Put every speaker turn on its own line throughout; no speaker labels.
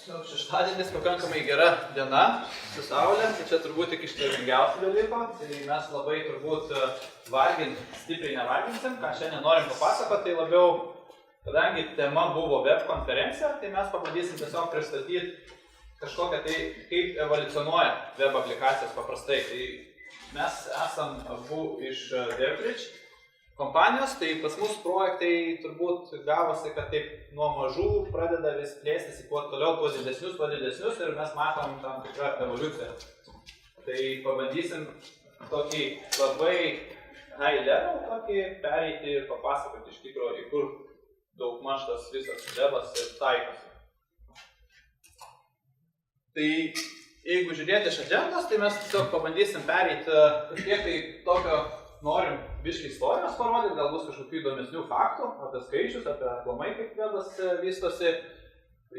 Šeštadienis pakankamai gera diena su saulė, tai čia turbūt tik ištvermingiausių dalyko, tai mes labai turbūt stipriai nevarginsim, ką šiandien norim papasakoti, tai labiau, kadangi tema buvo web konferencija, tai mes pabandysim tiesiog pristatyti kažkokią tai, kaip evoliucionuoja web aplikacijos paprastai. Tai mes esam abu iš DevBridge kompanijos, tai pas mus projektai turbūt gavosi, kad taip nuo mažų pradeda vis plėstis į kuo toliau, tuo didesnius ir mes matom tam tikrą evoliuciją. Tai pabandysim tokį labai high level tokį pereiti ir papasakoti iš tikrųjų, į kur daugmaž tas visas webas ir taikosi. Tai jeigu žiūrėti iš agendos, tai mes tiesiog pabandysim pereiti kažkiek tai tokio norim biškį istorijos parodyti, galbūt kažkokių įdomesnių faktų apie skaičius, apie aplamai kaip webas vystosi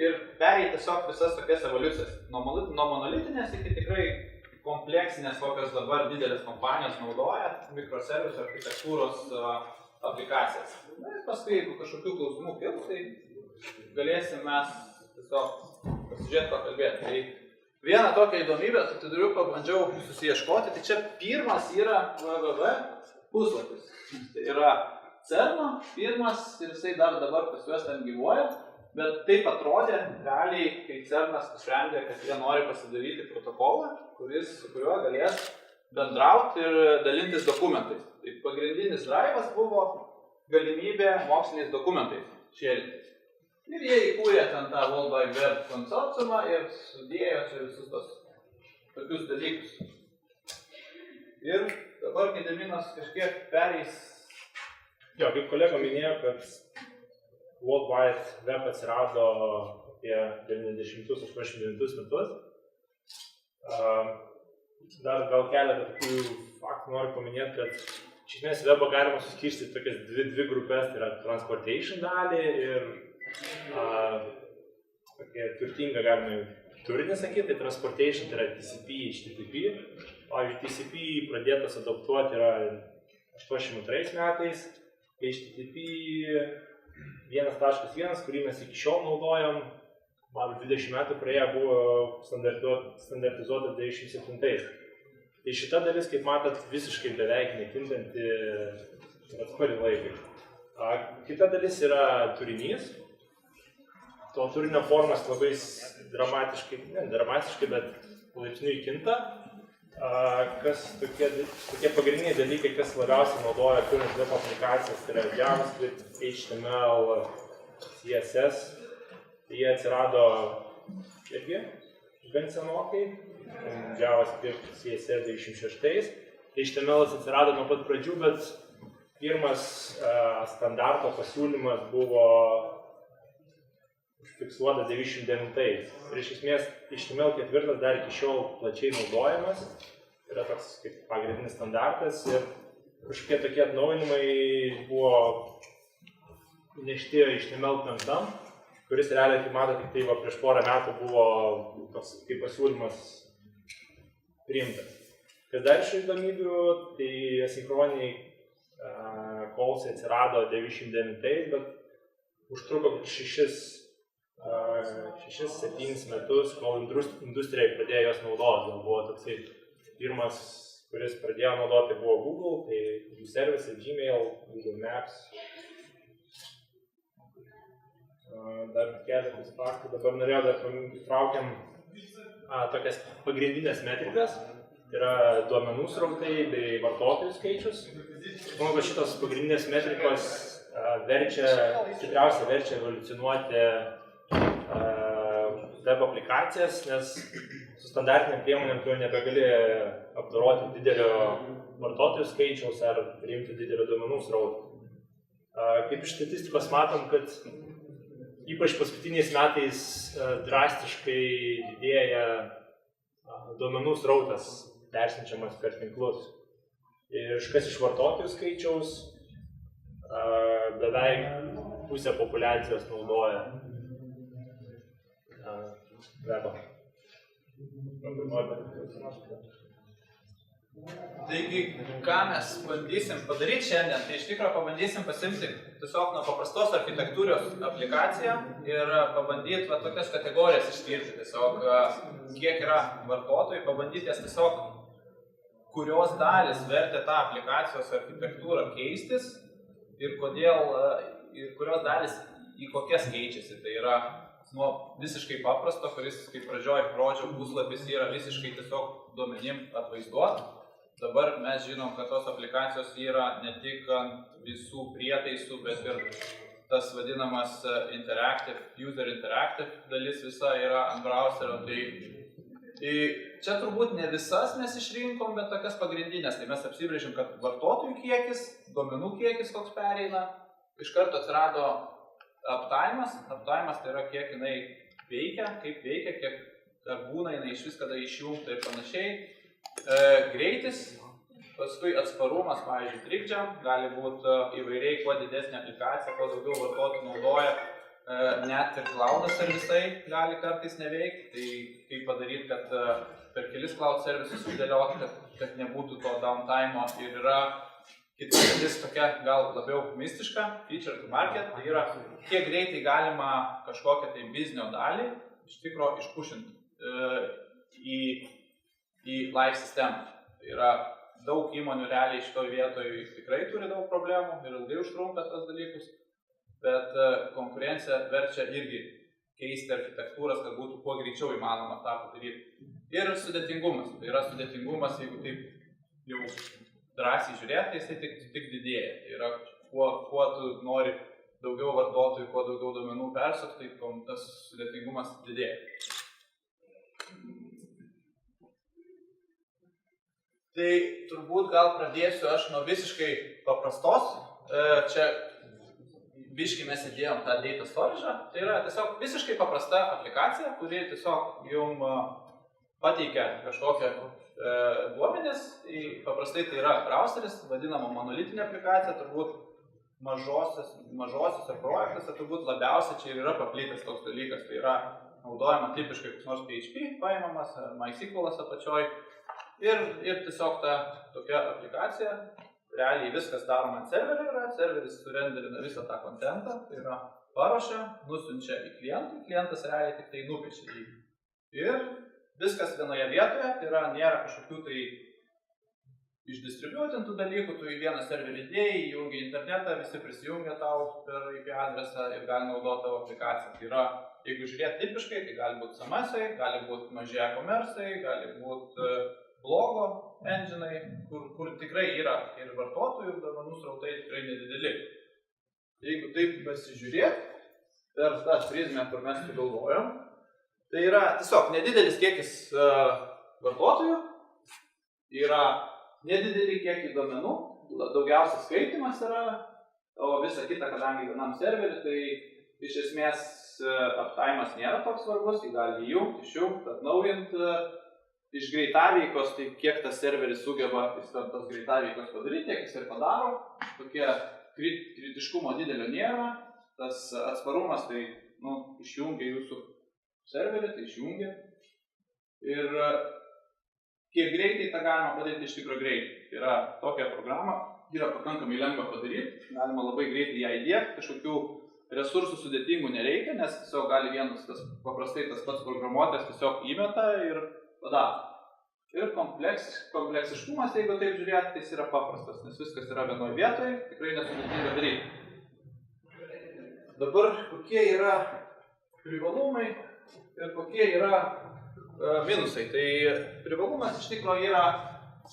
ir pereiti tiesiog visas tokias evoliucijas. Nuo monolitinės iki tikrai kompleksinės, kokios dabar didelės kompanijos naudoja, mikroservisų architektūros aplikacijas. Na ir paskui, jeigu kažkokių klausimų kils, tai galėsim mes tiesiog pasižiūrėti, pakalbėti. Tai vieną tokią įdomybę, tai pabandžiau susiieškoti, tai čia pirmas yra www puslapis. Tai yra CERN-o pirmas ir jisai dar dabar pas juos ten gyvuoja, bet taip atrodė realiai, kai CERN-as nusprendė, kad jie nori pasidaryti protokolą, su kuriuo galės bendrauti ir dalintis dokumentais. Tai pagrindinis drive'as buvo galimybė moksliniais dokumentais šėrintis. Ir jie įkūrė ten tą World Wide Web konsorciumą ir sudėjo čia visus tos tokius dalykus. Ir dabar Gediminas kažkiek pereis.
Jo, kaip kolega minėjo, kad World Wide Web atsirado apie 90-89 metus. Dar gal keletą tokių faktų noriu paminėti, kad iš esmės webą galima suskirstyti tokias dvi grupės, tai yra transportation dalį ir tokia turtinga galima turinį sakyti, tai transportation tai yra TCP, HTTP. Pavyzdžiui, TCP pradėtas adaptuoti yra 82 metais, HTTP 1.1, kurį mes iki šiol naudojam, 20 metų praėję buvo standartizuota 97. Tai šita dalis, kaip matot, visiškai beveik nekintanti atkurį laikai. Kita dalis yra turinys. To turinio formas labai dramatiškai, bet palaipsniui kinta. Kas tokie pagrindiniai dalykai, kas labiausiai naudoja kuriant web aplikacijas, tai yra JavaScript, HTML, CSS. Jie atsirado irgi gan senokai, JavaScript, CSS 96. HTML atsirado nuo pat pradžių, bet pirmas standarto pasiūlymas buvo užfiksuota 99. Ir iš esmės HTML4 dar iki šiol plačiai naudojamas. Yra toks kaip pagrindinis standartas ir kažkokie tokie atnaujinimai buvo nešti HTML5, kuris realiai, kaip matote, tik tai prieš porą metų buvo toks kaip pasiūlymas priimtas. Kas dar iš įdomybių, tai asinchroniniai callsai atsirado 99, bet užtruko 6-7 metus, kol industrijai pradėjo jos naudoti. Buvo toksai pirmas, kuris pradėjo naudoti, buvo Google, tai jų servisai, Gmail, Google Maps. Dar keletas faktų, dabar norėjau dar įtraukiam tokias pagrindinės metrikas, tai yra duomenų srautai bei vartotojų skaičius. Manau, kad šitos pagrindinės metrikos stipriausiai verčia evoliucionuoti web aplikacijas, nes su standartiniam priemonėm tu nebegali apdoroti didelio vartotojų skaičiaus ar priimti didelio duomenų srautų. Kaip iš statistikos matom, kad ypač paskutiniais metais drastiškai didėja duomenų srautas persiunčiamas per tinklus. Kas iš vartotojų skaičiaus beveik pusę populiacijos naudoja webą.
Taigi, ką mes bandysim padaryti šiandien, tai iš tikrųjų pabandysim pasimti tiesiog nuo paprastos architektūros aplikaciją ir pabandyti tokias kategorijas išskirti. Tiesiog, kiek yra vartotojų, pabandyti jas tiesiog, kurios dalis vertė tą aplikacijos architektūrą keistis ir kodėl, ir kurios dalis į kokias keičiasi. Tai yra nuo visiškai paprasto, kuris, kaip pradžioj rodžiau, puslapis yra visiškai tiesiog duomenim atvaizduot. Dabar mes žinom, kad tos aplikacijos yra ne tik ant visų prietaisų, bet ir tas vadinamas user interactive dalis visa yra ant browserio. Tai čia turbūt ne visas mes išrinkom, bet tokias pagrindinės. Tai mes apsibrėžim, kad vartotojų kiekis, duomenų kiekis koks pereina. Iš karto atsirado uptime'as. Uptime'as tai yra kiek jinai veikia, kaip veikia, kiek būna jinai iš vis kada išjungta ir panašiai. Greitis, paskui atsparumas, pavyzdžiui, trikdžiam, gali būti įvairiai, kuo didesnė aplikacija, kuo daugiau vartotojų naudoja, net ir cloud servisai gali kartais neveikti. Tai kaip padaryti, kad per kelis cloud servisus sudėlioti, kad nebūtų to downtime'o. Ir yra kita dalis tokia gal labiau mistiška, feature to market, tai yra kiek greitai galima kažkokią tai biznio dalį iš tikro išpušinti į live sistemą. Tai yra daug įmonių realiai šitoj vietoj tikrai turi daug problemų ir ilgai užtrunka tos dalykus, bet konkurencija verčia irgi keisti architektūras, kad būtų kuo greičiau įmanoma tą padaryti. Ir sudėtingumas. Tai yra sudėtingumas, jeigu taip jau drąsiai žiūrėti, jisai tik didėja. Tai yra, kuo tu nori daugiau vartotojų, kuo daugiau duomenų persukti, tai tas sudėtingumas didėja. Tai turbūt gal pradėsiu aš nuo visiškai paprastos. Čia biškai mes įdėjom tą data storage'ą. Tai yra tiesiog visiškai paprasta aplikacija, kuri tiesiog jum pateikia kažkokią duomenis. Paprastai tai yra browseris, vadinama monolitinė aplikacija, turbūt mažosiuose projektuose turbūt labiausiai čia yra paplitęs toks dalykas. Tai yra naudojama tipiškai koks nors PHP paimamas, MySQL'as apačioj. Ir tiesiog ta tokia aplikacija, realiai viskas daroma ant serverio yra, serveris surenderina visą tą kontentą, tai yra paruošia, nusiunčia į klientą, klientas realiai tik tai nupiešia jį. Ir viskas vienoje vietoje, tai yra nėra kažkokių tai išdistribuotintų dalykų, tu į vieną serverį įdėjai, įjungi internetą, visi prisijungia tau per IP adresą ir gali naudoti tavo aplikaciją. Tai yra, jeigu žiūrėti tipiškai, tai gali būti SMS-ai, gali būti maži e-commerce'ai, gali būti blogo engine'ai, kur tikrai yra ir vartotojų, ir duomenų srautai tikrai nedideli. Jeigu taip pasižiūrėti per tą prizmę, kur mes sugalvojom, tai yra tiesiog nedidelis kiekis vartotojų, yra nedideli kiekį duomenų, daugiausia skaitimas yra, o visa kita, kadangi vienam serveriui, tai iš esmės uptime'as nėra toks svarbus, jį gali įjungti, išjungti, atnaujinti. Iš greitaveikos, tai kiek tas serveris sugeba tos greitaveikos padaryti, tiek jis ir padaro. Tokie kritiškumo didelio nėra. Tas atsparumas, tai išjungia jūsų serverį, tai išjungia. Ir kiek greitai tą galima padaryti iš tikro greitai. Tai yra tokia programa, yra pakankamai lengva padaryti, galima labai greitai ją įdiegti, kažkokių resursų sudėtingų nereikia, nes tiesiog gali vienas paprastai tas pats programuotojas tiesiog įmeta ir padaro. Ir kompleksiškumas, jeigu taip žiūrėti, tai jis yra paprastas, nes viskas yra vienoje vietoje, tikrai nesudėtinga daryti. Dabar kokie yra privalumai ir kokie yra minusai. Tai privalumas iš tikrųjų yra,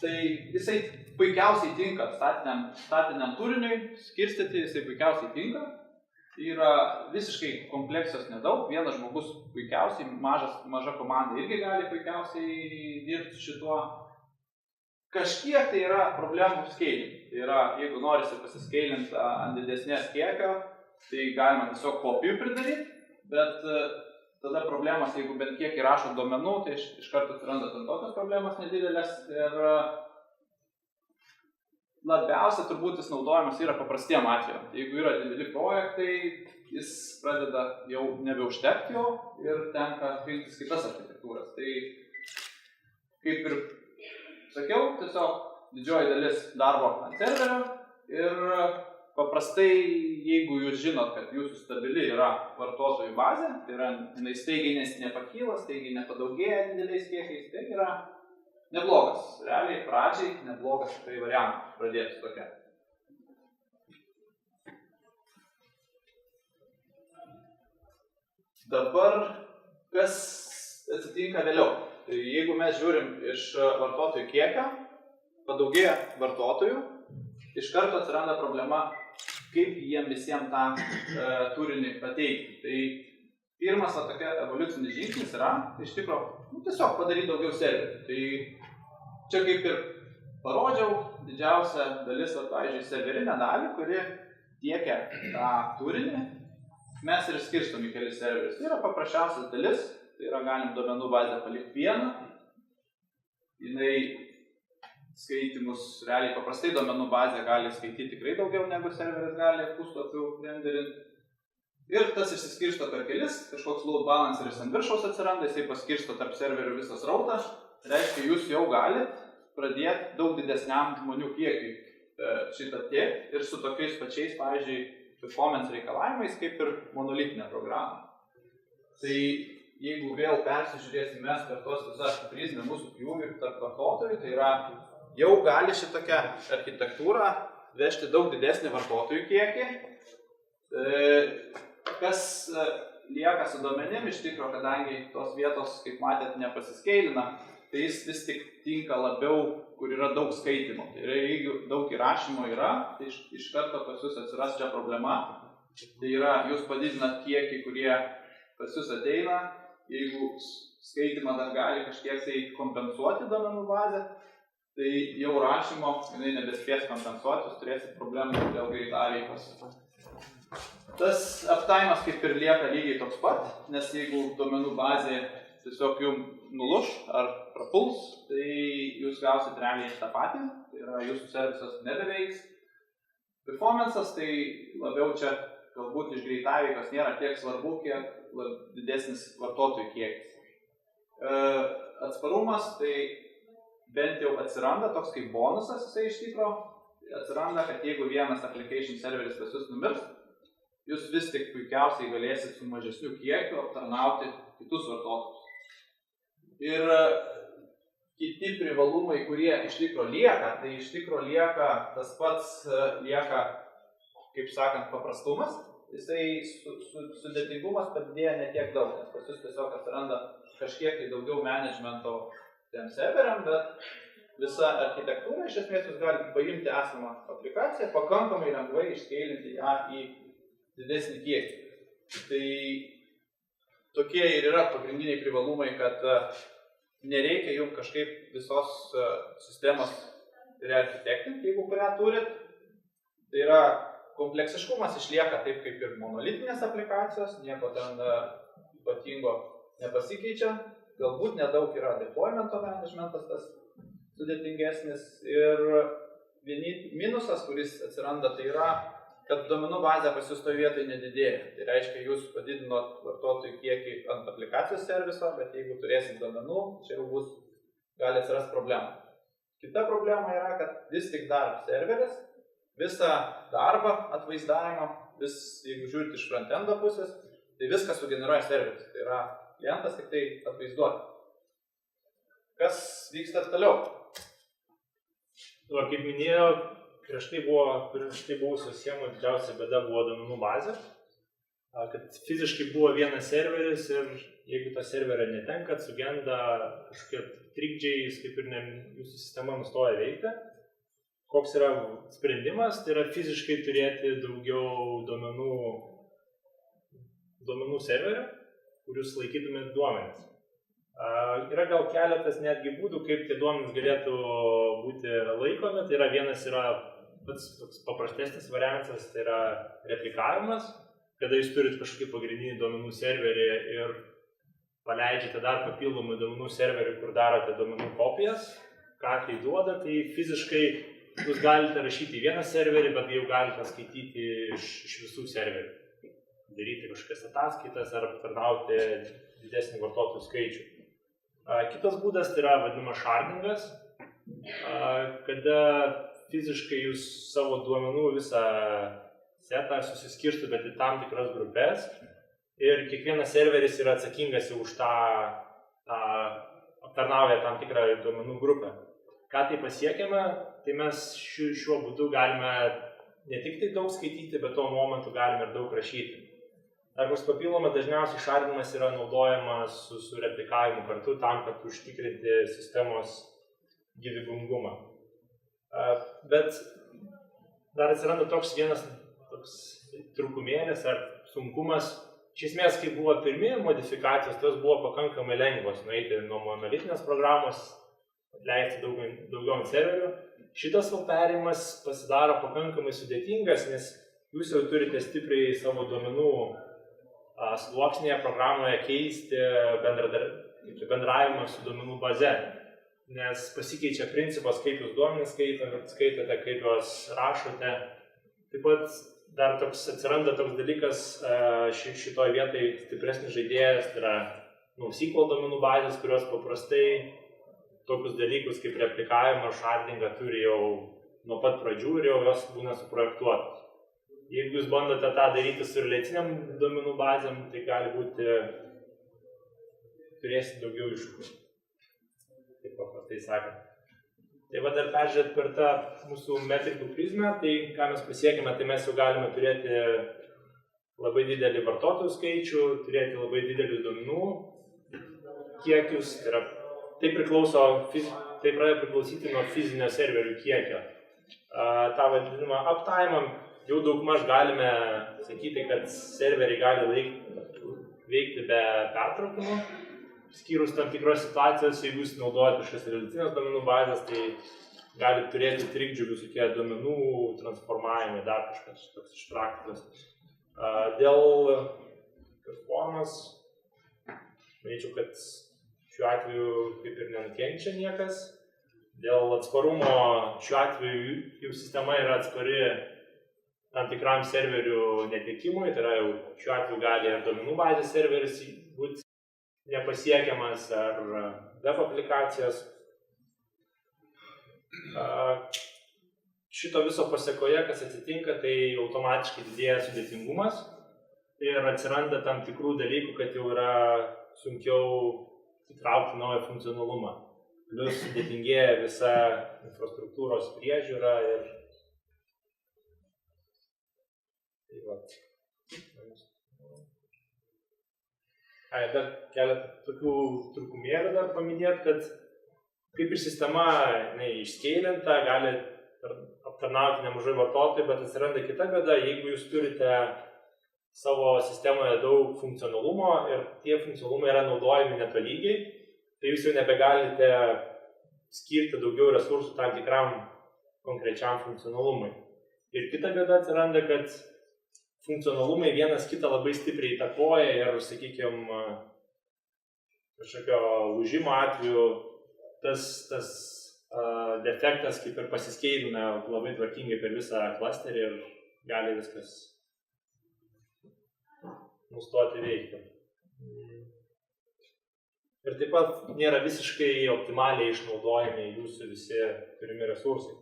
tai jisai puikiausiai tinka statiniam turiniui, skirstyti jisai puikiausiai tinka. Yra visiškai kompleksijos nedaug, vienas žmogus puikiausiai, maža komanda irgi gali puikiausiai dirbti šituo. Kažkiek tai yra problemų scaling. Tai yra, jeigu norisi pasiskailinti ant didesnės kiekio, tai galima tiesiog kopijų pridaryti, bet tada problemas, jeigu bent kiek įrašo duomenų, tai iš karto atsiranda tokios problemas nedidelės. Ir labiausia turbūt jis naudojamas yra paprastiem atvejam. Jeigu yra dideli projektai, jis pradeda jau nebeužtekti jo ir tenka rinktis kitas architektūras. Tai kaip ir sakiau, tiesiog didžioji dalis darbo ant serverio ir paprastai, jeigu jūs žinot, kad jūsų stabili yra vartotojų bazė, tai yra jinai staigiai nepakyla, staigiai nepadaugėja dideliais kiekiais, tai yra neblogas. Realiai pradžiai neblogas tikrai variantas pradėti tokia. Dabar, kas atsitinka vėliau? Tai jeigu mes žiūrim iš vartotojų kiekio, padaugėja vartotojų, iš karto atsiranda problema, kaip jiem visiems tą turinį pateikti. Tai pirmas tokia evoliucinis žingsnis yra, iš tikrųjų, tiesiog padaryti daugiau serverių. Tai čia kaip ir parodžiau, didžiausia dalis, pavyzdžiui, serverinę dalį, kuri tiekia tą turinį, mes ir skirstom į kelis serverius. Tai yra paprasčiausias dalis, tai yra galim duomenų bazę palikti vieną. Jinai skaitimus, realiai paprastai duomenų bazė gali skaityti tikrai daugiau negu serveris gali puslapių renderinti. Ir tas išsiskirsto per kelis, kažkoks load balanceris ant viršaus atsiranda, jisai paskirsto tarp serverių visą srautą. Reiškia, jūs jau galit pradėti daug didesniam žmonių kiekiui šitą tiekti ir su tokiais pačiais, pavyzdžiui, performance reikalavimais, kaip ir monolitinė programa. Tai jeigu vėl persižiūrėsime mes per tos visą prizmę mūsų pjūvį tarp vartotojų, tai yra jau gali šitokia architektūra vežti daug didesnį vartotojų kiekį. Kas lieka su duomenim, iš tikro, kadangi tos vietos, kaip matėt, nepasiskeilina, tai jis vis tik tinka labiau, kur yra daug skaitimo. Tai yra, jeigu daug įrašymo yra, tai iš karto pas jūs atsiras čia problema. Tai yra, jūs padidinat kiekį, kurie pas jūs ateina, jeigu skaitimą dar gali kažkiek tai kompensuoti duomenų bazę, tai jau rašymo jinai nebespės kompensuoti, jūs turėsit problemų dėl greitaveikos. Tas uptime'as kaip ir lieka lygiai toks pat, nes jeigu duomenų bazė tiesiog jums nuluš ar prapuls, tai jūs gausit realiai tą patį, tai yra jūsų servisas nebeveiks. Performance'as tai labiau čia galbūt iš greitaveikos nėra tiek svarbu, kiek didesnis vartotojų kiekis. Atsparumas tai bent jau atsiranda toks kaip bonusas, jisai iš tikro atsiranda, kad jeigu vienas application serveris pas jūs numirs, jūs vis tik puikiausiai galėsit su mažesniu kiekiu aptarnauti kitus vartotojus. Ir kiti privalumai, kurie iš tikro lieka, tai iš tikro lieka tas pats lieka, kaip sakant, paprastumas. Jisai sudėtingumas padidėja ne tiek daug, nes pas jūs tiesiog atsiranda kažkiek tai daugiau managemento tiem serveriam, bet visa architektūra iš esmės jūs galite paimti esamą aplikaciją, pakankamai lengvai išskeilinti ją į didesnį kiekį. Tai tokie ir yra pagrindiniai privalumai, kad nereikia jums kažkaip visos sistemos rearchitektinti, jeigu kurią turit. Tai yra, kompleksiškumas išlieka taip kaip ir monolitinės aplikacijos, nieko ten ypatingo nepasikeičia. Galbūt nedaug yra deploymento managementas tas sudėtingesnis. Ir minusas, kuris atsiranda, tai yra, kad duomenų bazė pas jūs toje vietoje nedidėja. Tai reiškia, jūs padidinot vartotojų kiekį ant aplikacijos serviso, bet jeigu turėsit duomenų, čia jau gali atsirasti problema. Kita problema yra, kad vis tik dar serveris, visą darbą atvaizdavimą, jeigu žiūrite iš frontendo pusės, tai viską sugeneruoja serveris. Tai yra klientas tik tai atvaizduoti. Kas vyksta toliau?
Kaip minėjau, prieš tai buvusios schemos didžiausia bėda buvo duomenų bazė, kad fiziškai buvo vienas serveris ir jeigu tą serverą netenkat, sugenda kažkokie trikdžiai, kaip ir jūsų sistema nustoja veikti. Koks yra sprendimas, tai yra fiziškai turėti daugiau duomenų serverių, kur jūs laikytumėt duomenis. Yra gal keletas netgi būdų, kaip tie duomenys galėtų būti laikomi. Tai yra vienas yra pats paprastesnis variantas, tai yra replikavimas, kada jūs turit kažkokį pagrindinį duomenų serverį ir paleidžiate dar papildomų duomenų serverį, kur darote duomenų kopijas. Ką tai duoda, tai fiziškai jūs galite rašyti į vieną serverį, bet jau galite skaityti iš visų serverių. Daryti kažkokias ataskaitas ar aptarnauti didesnį vartotojų skaičių. Kitas būdas tai yra vadinamas shardingas. kada fiziškai jūs savo duomenų visą setą susiskirstumėte į tam tikras grupės ir kiekvienas serveris yra atsakingas už tą aptarnauja tam tikrą duomenų grupę. Ką tai pasiekiame, tai mes šiuo būdu galime ne tik tai daug skaityti, bet tuo momentu galime ir daug rašyti. Dar koks papildomas dažniausiai šardinimas yra naudojamas su replikavimu kartu tam, kad užtikrinti sistemos gyvybingumą. Bet dar atsiranda toks vienas trūkumėlis ar sunkumas. Iš esmės, kai buvo pirmi modifikacijos, tos buvo pakankamai lengvos nueiti nuo monolitinės programos, leisti daugiau ant serverių. Šitas perėjimas pasidaro pakankamai sudėtingas, nes jūs jau turite stipriai savo duomenų sluoksnėje programoje keisti bendravimą su duomenų baze, nes pasikeičia principas, kaip jūs duomenys skaitote, kaip juos rašote. Taip pat dar atsiranda toks dalykas šitoj vietai stipresnis žaidėjas, tai yra NoSQL duomenų bazės, kurios paprastai tokius dalykus kaip replikavimą, shardingą turi jau nuo pat pradžių ir jau jos būna suprojektuotos. Jeigu jūs bandote tą daryti su releciniam duomenų bazėm, tai gali būti turėsite daugiau iššūkių, taip paprastai sakant. Tai va dar peržiūrėt per tą mūsų metrikų prizmę, tai ką mes pasiekime, tai mes jau galime turėti labai didelį vartotojų skaičių, turėti labai didelius duomenų kiekius, tai pradeda priklausyti nuo fizinio serverių kiekio. Ta vadinama uptime jau daugmaž galime sakyti, kad serveriai gali veikti be pertraukimo. Skyrus tam tikros situacijos, jeigu jūs naudojate kažkas relacinės duomenų bazės, tai gali turėti trikdžių visokie duomenų transformavimai, dar kažkas toks iš praktikos. Dėl performance, manyčiau, kad šiuo atveju kaip ir nenukenčia niekas. Dėl atsparumo šiuo atveju jų sistema yra atspari tam tikram serverių netekimui, tai yra jau šiuo atveju gali ir duomenų bazės serveris būti nepasiekiamas ar web aplikacijos. Šito viso pasekoje, kas atsitinka, tai automatiškai didėja sudėtingumas ir atsiranda tam tikrų dalykų, kad jau yra sunkiau įtraukti naują funkcionalumą. Plius sudėtingėja visa infrastruktūros priežiūra ir dar keletą tokių trūkumėlių dar paminėt, kad kaip ir sistema išskeilinta, gali aptarnauti nemažai vartotojų, bet atsiranda kita bėda, jeigu jūs turite savo sistemoje daug funkcionalumo ir tie funkcionalumai yra naudojami netolygiai, tai jūs jau nebegalite skirti daugiau resursų tam tikram konkrečiam funkcionalumui. Ir kita bėda atsiranda, kad funkcionalumai vienas kitą labai stipriai įtakoja ir, sakykime, kažkokio lūžimo atveju tas defektas kaip ir pasiskeilina labai tvarkingai per visą klasterį ir gali viskas nustoti veikti. Ir taip pat nėra visiškai optimaliai išnaudojami jūsų visi turimi resursai.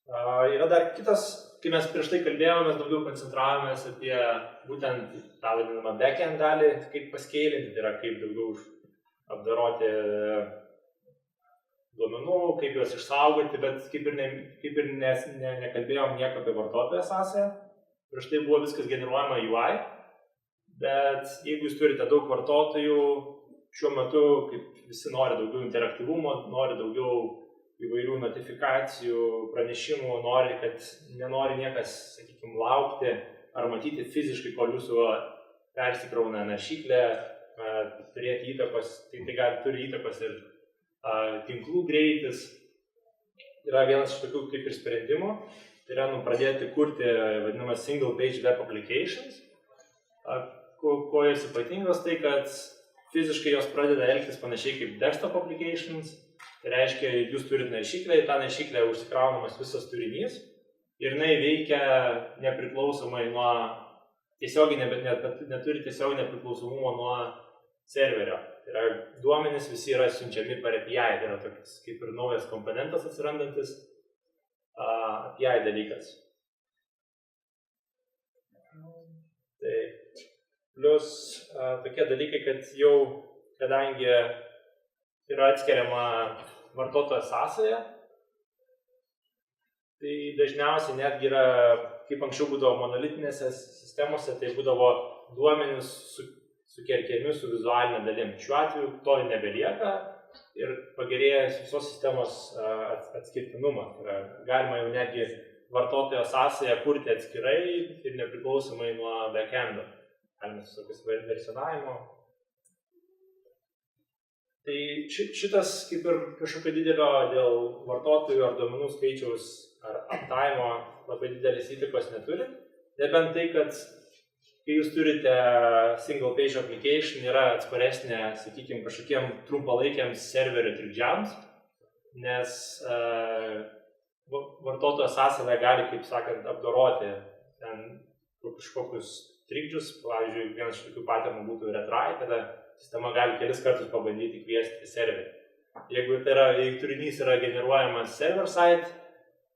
Yra dar kitas, kai mes prieš tai kalbėjome, mes daugiau koncentravomės apie būtent tą vadinamą backend dalį, kaip paskeilinti, tai yra kaip daugiau apdaroti duomenų, kaip juos išsaugoti, bet kaip ir nekalbėjom nieko apie vartotojo sąsają. Prieš tai buvo viskas generuojama UI, bet jeigu jūs turite daug vartotojų, šiuo metu, kaip visi nori daugiau interaktyvumo, nori daugiau įvairių notifikacijų, pranešimų, nenori niekas, sakykime, laukti ar matyti fiziškai, kol jūsų persikrauna naršyklė, turėti įtakos, tai turi įtakos ir tinklų greitis. Yra vienas iš tokių kaip ir sprendimų, tai yra pradėti kurti vadinamas single page web applications. Ko jos ypatingos, tai kad fiziškai jos pradeda elgtis panašiai kaip desktop applications. Tai reiškia, jūs turite naršyklę, į tą naršyklę užsikraunamas visas turinys ir jinai veikia nepriklausomai nuo neturi tiesioginio priklausomumo nuo serverio. Tai yra duomenys visi yra siunčiami per API, tai yra toks kaip ir naujas komponentas atsirandantis API dalykas. Tai plus tokie dalykai, kad jau kadangi yra atskiriama vartotojo sąsaja, tai dažniausiai netgi yra, kaip anksčiau būdavo monolitinėse sistemose, tai būdavo duomenys sukerkiami su vizualinė dalim. Šiuo atveju to nebelieka ir pagerėjęs visos sistemos atskirtinumą. Galima jau netgi vartotojo sąsają kurti atskirai ir nepriklausomai nuo backendo. Galime visokias versionavimo. Tai šitas kaip ir kažkokio didelio dėl vartotojų ar duomenų skaičiaus ar uptime labai didelis įtakos neturi. Nebent tai, kad kai jūs turite single page application, yra atsparesnė, sakykime, kažkokiem trumpalaikiams serverio trikdžiams, nes vartotojo sąsaja gali, kaip sakant, apdoroti ten kažkokius trikdžius. Pavyzdžiui, vienas iš tokių paternų būtų retry, kada sistema gali kelis kartus pabandyti kviesti serverį. Jeigu turinys yra generuojamas server-side,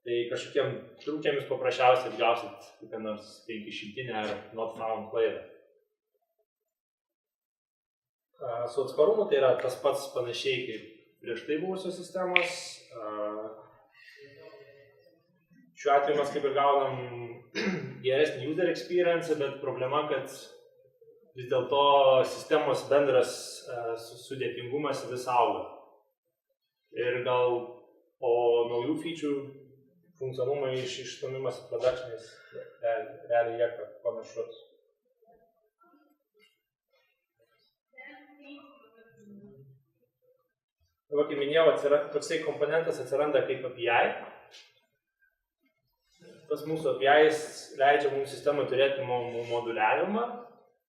tai kažkokiem trūkiamis paprasčiausiai atgausit kokią nors 500 ar not found klaidą. Su atsparumu tai yra tas pats panašiai kaip prieš tai buvusios sistemos. Šiuo atveju mes kaip ir gaunam geresnį user experience, bet problema, kad vis dėlto sistemos bendras sudėtingumas vis auga. Ir gal po naujų feature funkcionalumai išstumimas į productionais realiai lieka panašus. Kaip minėjau, toksai komponentas atsiranda kaip API. Tas mūsų API leidžia mums sistemai turėti moduliavimą.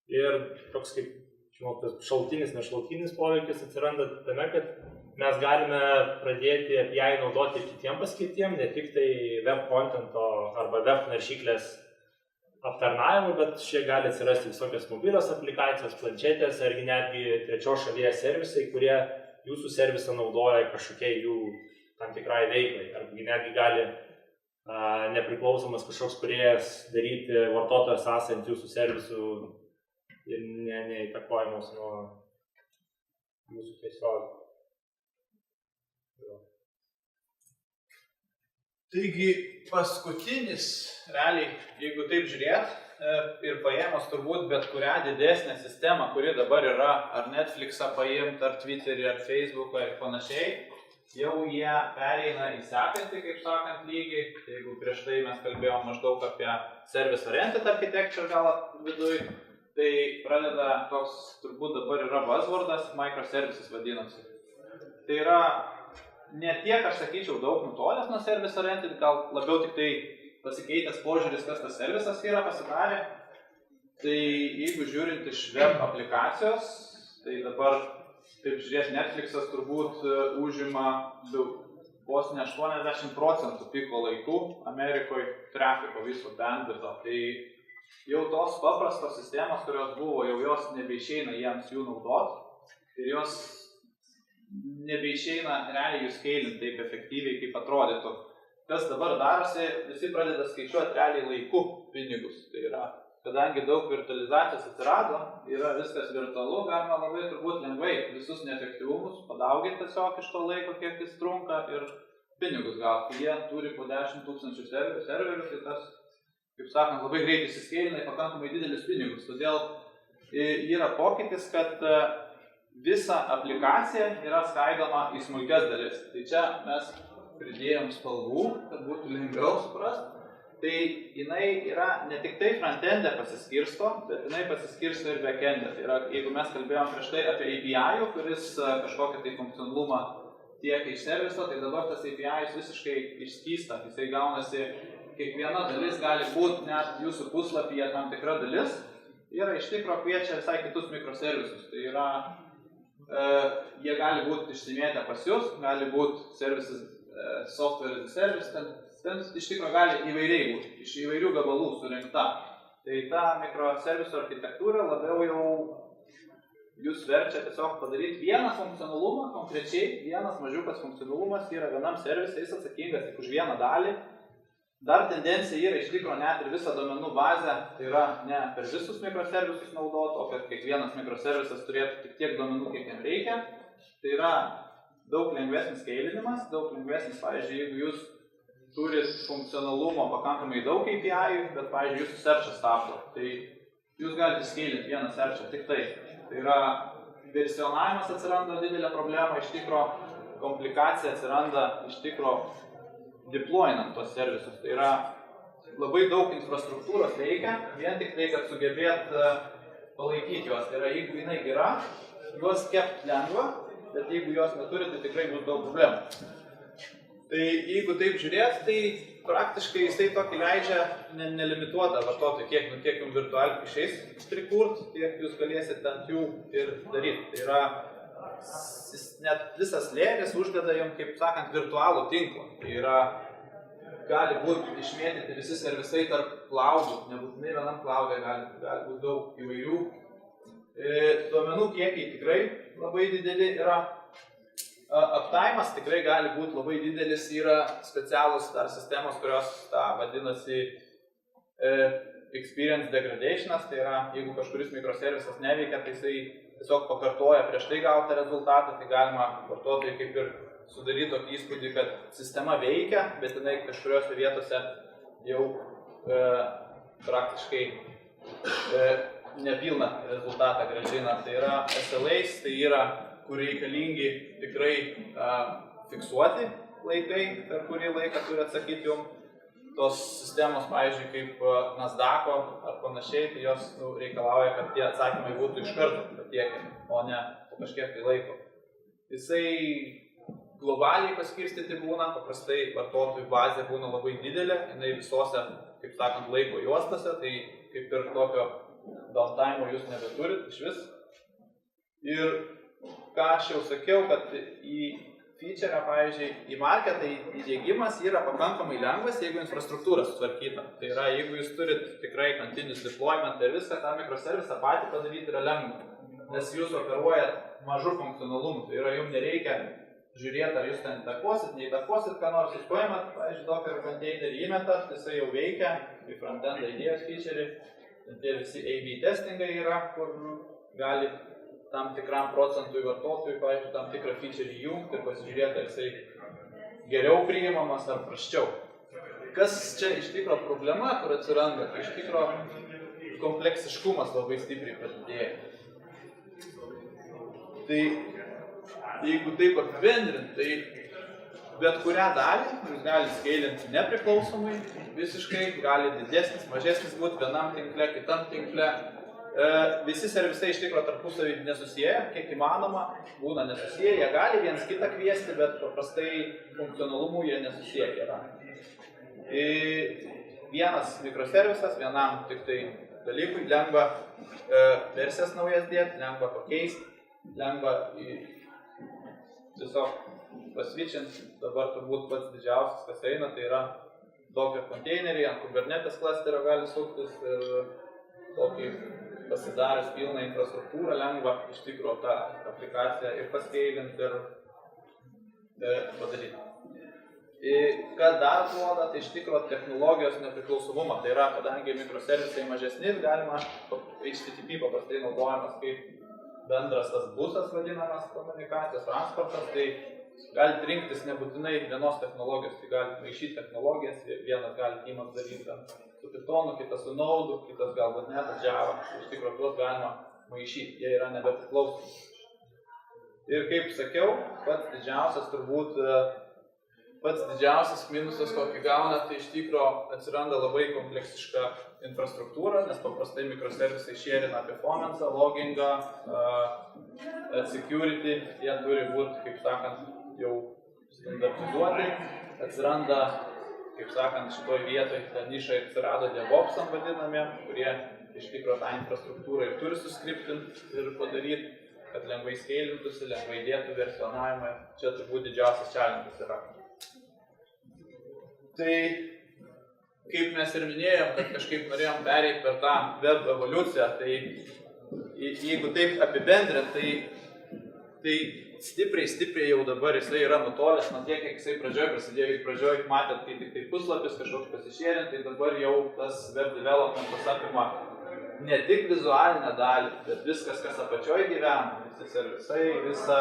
Ir toks kaip šalutinis, nešalutinis poveikis atsiranda tame, kad mes galime pradėti API naudoti ir kitiem paskirtiem, ne tik tai web contento arba web naršyklės aptarnavimui, bet šie gali atsirasti visokios mobilios aplikacijos, planšetės argi netgi trečios šalies servisai, kurie jūsų servisą naudoja kažkokiai jų tam tikrai veiklai. Arba netgi gali nepriklausomas kažkoks kūrėjas daryti vartotojo sąsają ant jūsų servisų ir neįtakojamos nuo jūsų tiesiog.
Taigi paskutinis, realiai, jeigu taip žiūrėt ir paėmus turbūt bet kurią didesnę sistemą, kuri dabar yra, ar Netflixą paimt, ar Twitterį, ar Facebooką ir panašiai, jau jie pereina į sekantį, kaip sakant, lygį. Jeigu prieš tai mes kalbėjom maždaug apie service oriented architecture gal viduj, tai pradeda toks, turbūt dabar yra buzzwordas, microservices vadinasi. Tai yra ne tiek, aš sakyčiau, daug nutolęs nuo service oriented, gal labiau tik tai pasikeitęs požiūris, kas tas servisas yra, pasidarė. Tai jeigu žiūrint iš web aplikacijos, tai dabar, taip žiūrės, Netflixas turbūt užima vos ne 80% piko laikų Amerikoje trafiko viso bandwidtho. Tai jau tos paprastos sistemos, kurios buvo, jau jos nebeišeina jiems jų naudot ir jos nebeišeina realiai jų scaling taip efektyviai, kaip atrodytų. Kas dabar darosi, visi pradeda skaičiuoti realiai laiku pinigus. Tai yra, kadangi daug virtualizacijos atsirado, yra viskas virtualu, galima labai turbūt lengvai visus neefektyvumus padauginti tiesiog iš to laiko, kiek jis trunka ir pinigus gauti. Jie turi po 10 000 serverių, tai tas, kaip sakant, labai greitai įsiskailina į pakankamai didelius pinigus. Todėl yra pokytis, kad visa aplikacija yra skaidoma į smulkias dalis. Tai čia mes pridėjom spalvų, kad būtų lengviau suprasti. Tai jinai yra ne tik tai frontende pasiskirsto, bet jinai pasiskirsto ir backende. Tai yra, jeigu mes kalbėjom prieš tai apie API, kuris kažkokią tai funkcionalumą tiekia iš serviso, tai dabar tas API visiškai išskysta. Jisai gaunasi, kiekviena dalis gali būti net jūsų puslapyje tam tikra dalis ir iš tikro kviečia visai kitus mikroservisus. Tai yra, jie gali būti išsimėtę pas jūs, gali būti services, software as a service, ten iš tikro gali įvairiai būti, iš įvairių gabalų surinkta. Tai ta mikroservisų architektūra labiau jau jūs verčia tiesiog padaryti vieną funkcionalumą, konkrečiai vienas mažiukas funkcionalumas yra vienam servise, jis atsakingas tik už vieną dalį. Dar tendencija yra iš tikrųjų net ir visą duomenų bazę, tai yra ne per visus mikroservisus naudoti, o kad kiekvienas mikroservisas turėtų tik tiek duomenų, kiek jam reikia. Tai yra daug lengvesnis skalinimas, daug lengvesnis, pavyzdžiui, jeigu jūs turit funkcionalumo pakankamai daug API, bet, pavyzdžiui, jūsų search'as stabdo, tai jūs galite skalinti vieną search'ą tik tai. Tai yra versionavimas atsiranda didelė problema, iš tikro komplikacija atsiranda iš tikro deployinant tos servisus. Tai yra labai daug infrastruktūros reikia, vien tik tai, kad sugebėt palaikyti juos. Tai yra, jeigu jinai gera, juos kept lengva, bet jeigu jos neturi, tai tikrai bus daug problemų. Tai jeigu taip žiūrėt, tai praktiškai jisai tokį leidžia nelimituotą vartotojų, kiek jums virtualiai išeis prikurt, tiek jūs galėsite ant jų ir daryti. Tai yra, net visas lėris uždeda jums, kaip sakant, virtualų tinklą. Tai yra, gali būti išmėtyti visi servisai tarp cloudų, nebūtinai vienam cloud'e gali būti daug įvairių. Duomenų kiekiai tikrai labai dideli yra. Uptime'as tikrai gali būti labai didelis, yra specialus dar sistemos, kurios vadinasi experience degradation'as, tai yra, jeigu kažkuris mikroservisas neveikia, tai jisai tiesiog pakartoja prieš tai gautą rezultatą, tai galima vartotojai kaip ir sudaryti tokį įspūdį, kad sistema veikia, bet jinai kažkuriuose vietose jau praktiškai nepilną rezultatą grąžina. Tai yra SLAs, tai yra kur reikalingi tikrai fiksuoti laikai, per kurį laiką turi atsakyti jums. Tos sistemos, pavyzdžiui, kaip Nasdaq'o ar panašiai, tai jos reikalauja, kad tie atsakymai būtų iš karto patiekiami, o ne po kažkiek tai laiko. Jisai globaliai paskirstyti būna, paprastai vartotojų bazė būna labai didelė, jinai visose, kaip sakant, laiko juostose, tai kaip ir tokio downtime'o jūs nebeturit iš vis. Ir ką aš jau sakiau, kad į feature'ą, pavyzdžiui, į marketą įdiegimas yra pakankamai lengvas, jeigu infrastruktūra sutvarkyta. Tai yra, jeigu jūs turit tikrai continuous deployment ir viską, tą mikroservisą patį padaryti yra lengva, nes jūs operuojat mažų funkcionalumų. Tai yra, jums nereikia žiūrėti, ar jūs ten įtakosit, neįtakosit, ką nors jūs paimat, pavyzdžiui, Docker containerį įmetat, jisai jau veikia, į frontendą įdėjęs feature'į, tie visi A/B testingai yra, kur gali tam tikram procentui vartotojų, pavyzdžiui, tam tikrą feature įjungti ir pasižiūrėti, ar jisai geriau priimamas ar prasčiau. Kas čia iš tikro problema, kur atsiranda, tai iš tikro kompleksiškumas labai stipriai padidėja. Tai jeigu taip apibendrint, tai bet kurią dalį jūs galite skailinti nepriklausomai, visiškai gali didesnis, mažesnis būti vienam tinkle, kitam tinkle. Visi servisai iš tikro tarpusavį nesusiję, kiek įmanoma, būna nesusiję, jie gali viens kitą kviesti, bet paprastai funkcionalumų jie nesusiję yra. Vienas mikroservisas, vienam tik tai dalykui, lengva versijas naujas dėti, lengva pakeisti, lengva tiesiog pasvičinti. Dabar turbūt pats didžiausias, kas eina, tai yra Docker konteineriai, ant Kubernetes klasterio gali suktis ir tokį pasidaręs pilną infrastruktūrą, lengva iš tikro tą aplikaciją ir paskeilinti ir padaryti. Kas dar duoda, tai iš tikro technologijos nepriklausomumą. Tai yra, kadangi mikroservisai mažesni, galima HTTP paprastai naudojamas kaip bendras tas busas vadinamas komunikacijos transportas, tai galite rinktis nebūtinai vienos technologijos, tai galite maišyti technologijas, vienas galite įmas daryti su Pythonu, kitas su Node, kitas galbūt net Java, iš tikrųjų tuos galima maišyti, jie yra nebepriklausomi. Ir kaip sakiau, pats didžiausias minusas, kokį gauna, tai iš tikrųjų atsiranda labai kompleksiška infrastruktūra, nes paprastai mikroservisai šerina performance, logingą, security, jie turi būti, kaip sakant, jau standartizuoti, atsiranda, kaip sakant, šitoj vietoj ta niša atsirado DevOpsam vadinamiem, kurie iš tikrųjų tą infrastruktūrą ir turi suskriptinti ir padaryti, kad lengvai skeilintųsi, lengvai dėtų versionavimą. Čia turbūt didžiausias challenge'as yra. Tai, kaip mes ir minėjom, kad kažkaip norėjom pereiti per tą web evoliuciją, tai jeigu taip apibendrint, tai stipriai jau dabar jisai yra nutolęs nuo tiek, kiek jisai pradžioje prasidėjo. Jeigu pradžioje matėt, kai tik tai puslapis kažkoks pasišėrint, tai dabar jau tas web developmentas apima ne tik vizualinę dalį, bet viskas, kas apačioje gyvena, visi servisai, visa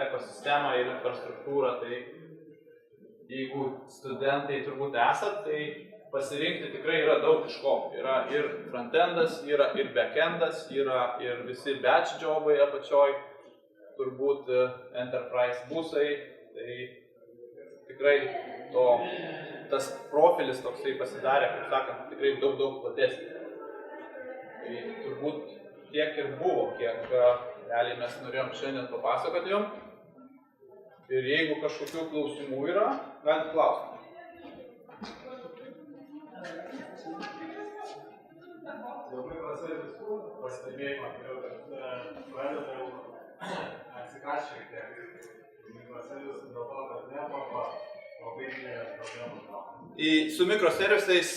ekosistema ir infrastruktūra. Tai jeigu studentai turbūt esat, tai pasirinkti tikrai yra daug iš ko. Yra ir frontendas, yra ir backendas, yra ir visi batch jobai apačioj, turbūt enterprise busai. Tai tikrai tas profilis toksai pasidarė, kaip sakant, tikrai daug platesnis. Tai turbūt tiek ir buvo, kiek realiai mes norėjom šiandien papasakoti jums. Ir jeigu kažkokių klausimų yra, galit klausti.
Labai prasveitisų pastebėjimą, kad pradedau atsikast šiek tiek. Mikroservisų dėl to, kad nepapa labai didelės problemos.
Su mikroservisais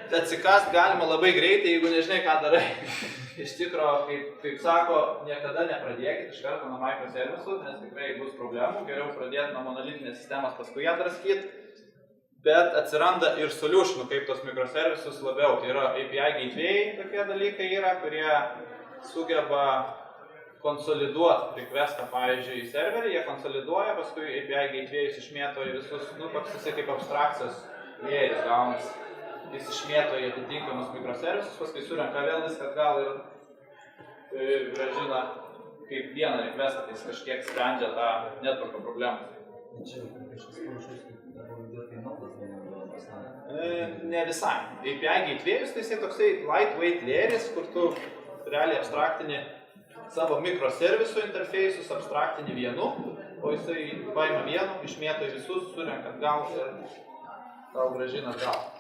atsikast galima labai greitai, jeigu nežinai, ką darai. Iš tikro, kaip sako, niekada nepradėkit iš karto nuo mikroservisų, nes tikrai bus problemų. Geriau pradėti nuo monolitinės sistemos, paskui ją draskyti. Bet atsiranda ir solutionų, kaip tos mikroservisus labiau. Tai yra API gateway tokie dalykai yra, kurie sugeba konsoliduoti requestą, pavyzdžiui, į serverį, jie konsoliduoja, paskui API gateway'us išmėto į visus, toks jisai kaip abstrakcijos layeris gaunas. Jis išmėto į atitinkamus mikroservisus, paskui surenka vėl viską atgal ir grąžina kaip vieną requestą, tai jis kažkiek sprendžia tą networko problemą. Ne visai. API gateway'us tai jisai toksai lightweight layeris, kur tu realiai abstraktini savo mikroservisų interfeisus, abstraktini vienu, o jisai paima vienu, išmėto į visus, surenka atgal ir tau grąžina atgal.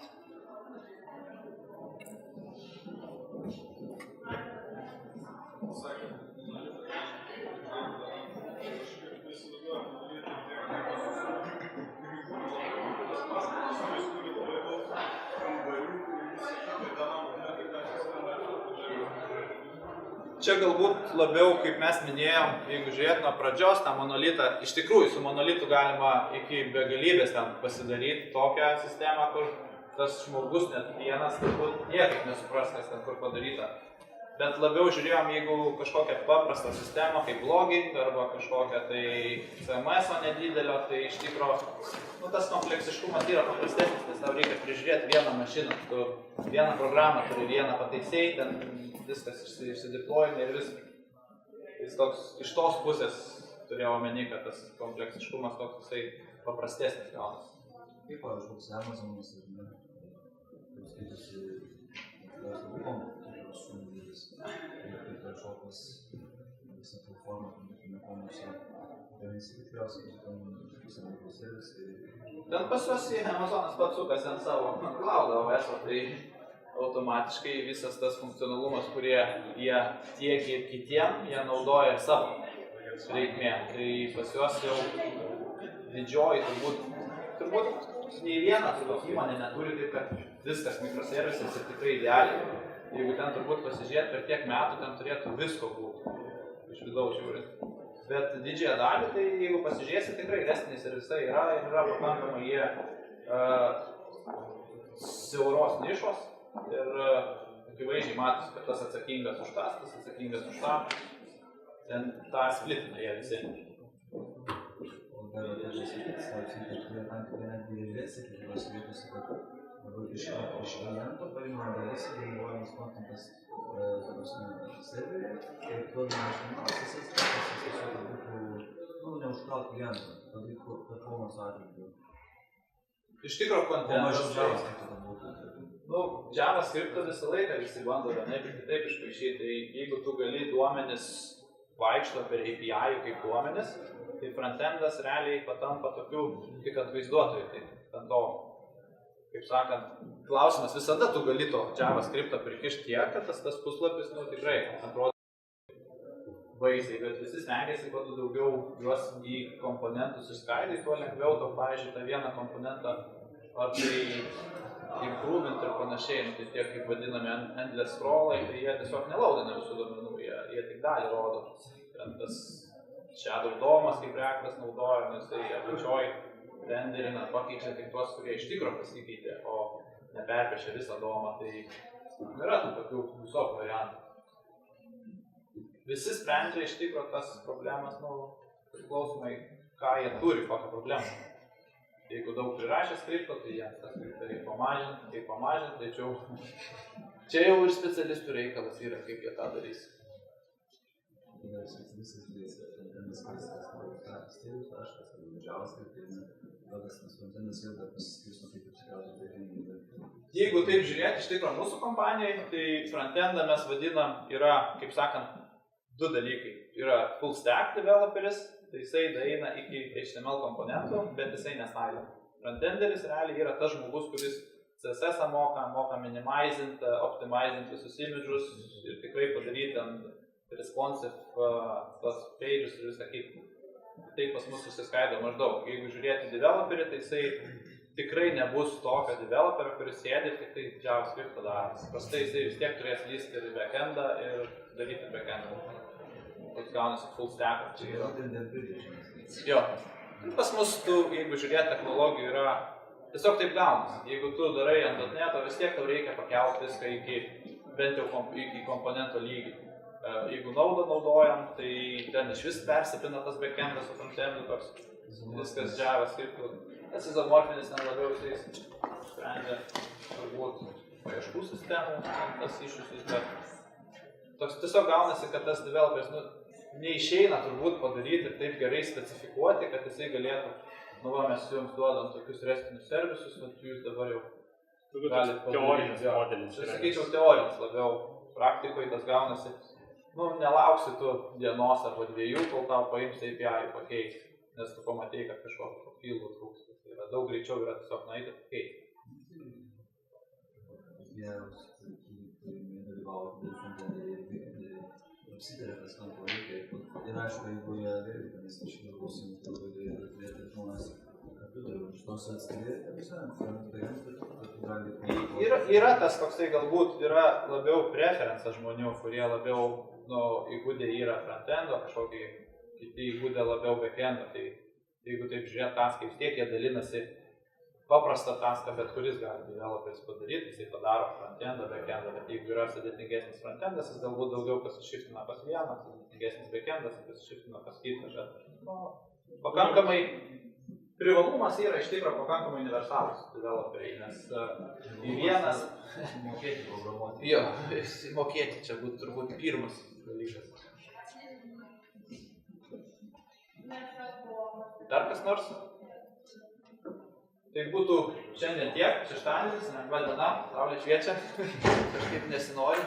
Čia galbūt labiau, kaip mes minėjom, jeigu žiūrėt nuo pradžios tą monolitą, iš tikrųjų su monolitu galima iki begalybės ten pasidaryti tokią sistemą, kur tas žmogus net vienas turbūt niekaip nesupras, kas ten kur padaryta. Bet labiau žiūrėjom, jeigu kažkokią paprastą sistemą, kaip logging arba kažkokią tai CMS-o nedidelio, tai iš tikro tas kompleksiškumas yra paprastesnis, nes tau reikia prižiūrėti vieną mašiną. Tu vieną programą turi, vieną pataisėjai, ten viskas išsideployina ir viskas. Jis toks iš tos pusės turėjau omeny, kad tas kompleksiškumas toks paprastesnis gaunas.
Kaip kažkoks Amazonas ir ne? Kaip skaitosi kaip kažkokas visą platformą, nekomuose. Tai visi tikriausiai, kad ten visą mikroservisai.
Ten pas juos Amazonas pats sukasi ant savo cloud OS-o, tai automatiškai visas tas funkcionalumas, kurie jie tiekia kitiem, jie naudoja ir savo reikmėm. Tai pas juos jau didžioji turbūt nei vienas įmonė neturi taip, kad viskas mikroservisas ir tikrai idealiai. Jeigu ten turbūt pasižiūrėti per tiek metų, ten turėtų visko būti iš vidaus žiūrint. Bet didžiąją dalį, tai jeigu pasižiūrėsi, tikrai restinis ir visai yra pakankamai jie siauros nišos ir akivaizdžiai matos, kad tas atsakingas už tas atsakingas už tą. Ten tą splitina jie visi.
O dar kad yra netgi versija, kurios vietose, kad iš kliento paimama dalis ir naudojamas kontentas serverį ir tuodama informacijas, tas tiesiog būtų neužkraut klientą, padaryti performance atžvilgiu.
Iš tikro kontentas.
O mažiau JavaScript būtų.
JavaScript visą laiką visi bando vienaip ir kitaip išpaišyti. Tai jeigu tu gali duomenis vaikšto per API kaip duomenis, tai frontendas realiai patampa tokių tik atvaizduotojų. Tai ant to, kaip sakant, klausimas visada tu gali to JavaScript'ą prikišti tiek, kad tas puslapis tikrai atrodo baisiai, bet visi stengiasi, kuo tu daugiau juos į komponentus išskaidai, tuo lengviau to, pavyzdžiui, tą vieną komponentą ar tai improvement ir panašiai, tai tie kaip vadinami endless scrollai, tai jie tiesiog nelaudina visų duomenų, jie tik dalį rodo. Tas shadow domas, kaip reaktas naudoja, nes tai apačioj renderina, pakeičia tik tuos, kurie iš tikro pasikeitė, o neperpešia visą domą, tai yra tų tokių visokių variantų. Visi sprendžia iš tikro tas problemas, priklausomai, ką jie turi, kokią problemą. Jeigu daug prirašė skripto, tai jiems tą skriptą reikia pamažinti, tačiau čia jau ir specialistų reikalas yra, kaip jie tą darys. Jeigu taip žiūrėti iš tikro mūsų kompanijai, tai frontendą mes vadinam, yra, kaip sakant, du dalykai. Yra full stack developeris, tai jisai daeina iki HTML komponentų, bet jisai nestylia. Frontenderis realiai yra tas žmogus, kuris CSS moka minimizint, optimizint visus images ir tikrai padaryti ant responsive tos pages ir visą kitą. Tai pas mus susiskaido maždaug. Jeigu žiūrėti developerį, tai jisai tikrai nebus tokio developerio, kuris sėdi tik tai JavaScript daro. Prastai jisai vis tiek turės lysti ir backendą ir daryti backendą. Toks gaunasi full stack. Jo. Pas mus, jeigu žiūrėti technologijų, yra tiesiog taip gaunasi. Jeigu tu darai ant .NET, vis tiek tau reikia pakelti viską bent jau iki komponento lygį. Jeigu Node naudojam, tai ten iš vis persipina tas backendas su frontendu, toks viskas JavaScript. Tas izomorfinis ten labiau jisai sprendžia turbūt paieškų sistemų, tas iššūkis, bet toks tiesiog gaunasi, kad tas developeris neišeina turbūt padaryti ir taip gerai specifikuoti, kad jisai galėtų, mes jums duodam tokius restinius servisus, bet jūs dabar jau galite padaryti.
Teorinis modelis.
Aš sakyčiau teorinis labiau, praktikoje tas gaunasi, nelauksi tu dienos arba dviejų, kol tau paims API pakeisti, nes tu pamatei, kad kažkokio profilų trūksta. Tai yra daug greičiau yra tiesiog nueiti pakeisti.
Apsitarė, kas man to reikia. Ir aišku, jeigu jie vėliau, kad mes iš klausim, tai turėtų žmonės apidarų iš tos atskiri,
Yra tas toksai galbūt, yra labiau preferencas žmonių, kurie labiau įgūdė yra frontendo, kažkokį kiti įgūdė labiau backendo. Tai jeigu taip žiūrėt taską, vis tiek jie dalinasi paprastą taską, bet kuris gali developeris padaryti, jisai padaro frontendą, backendą, bet jeigu yra sudėtingesnis frontendas, jis galbūt daugiau pasišiftina pas vieną, sudėtingesnis backendas, jis pasišiftina pas kitą. Pakankamai privalumas yra iš tikro pakankamai universalus developeriai, nes į vienas
mokėti programuoti.
Jo, mokėti čia būtų turbūt pirmas dalykas. Dar kas nors? Tai būtų šiandien tiek, šeštadienis, lengva diena, saulė šviečia, kažkaip nesinori.